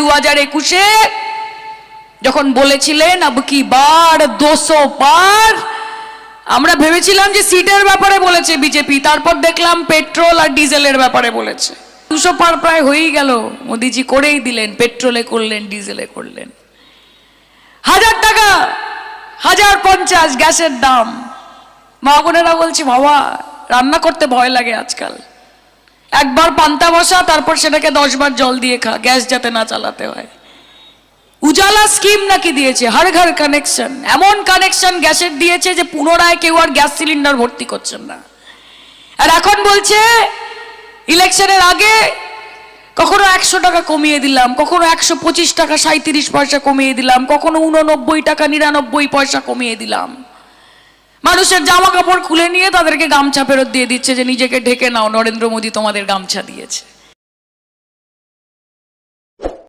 2021-এ যখন বলেছিলেন अब की बार 200 पार, আমরা ভেবেছিলাম যে সিটের ব্যাপারে বলেছে বিজেপি, তারপর দেখলাম পেট্রোল আর ডিজেলের ব্যাপারে বলেছে। 200 পার প্রায় হয়েই গেল, মোদিজি করেই দিলেন, পেট্রোলে করলেন, ডিজেলে করলেন। 1000 টাকা 1050 গ্যাসের দাম। মা বোনেরা বলছি বাবা রান্না করতে ভয় লাগে আজকাল, একবার পান্তা বসা, তারপর সেটাকে 10 বার জল দিয়ে খা, গ্যাস যাতে না চালাতে হয়। উজালা স্কিম নাকি দিয়েছে, হর ঘর কানেকশন, এমন কানেকশন গ্যাসের দিয়েছে যে পুনরায় কেউ আর গ্যাস সিলিন্ডার ভর্তি করছেন না। আর এখন বলছে ইলেকশনের আগে কখনো 100 টাকা কমিয়ে দিলাম, কখনো 125 টাকা 37 পয়সা কমিয়ে দিলাম, কখনো 89 টাকা 99 পয়সা কমিয়ে দিলাম। মানুষের জামা কাপড় খুলে নিয়ে তাদেরকে গামছা ফেরত দিয়ে দিচ্ছে যে নিজেকে ঢেকে নাও, নরেন্দ্র মোদী তোমাদের গামছা দিয়েছে।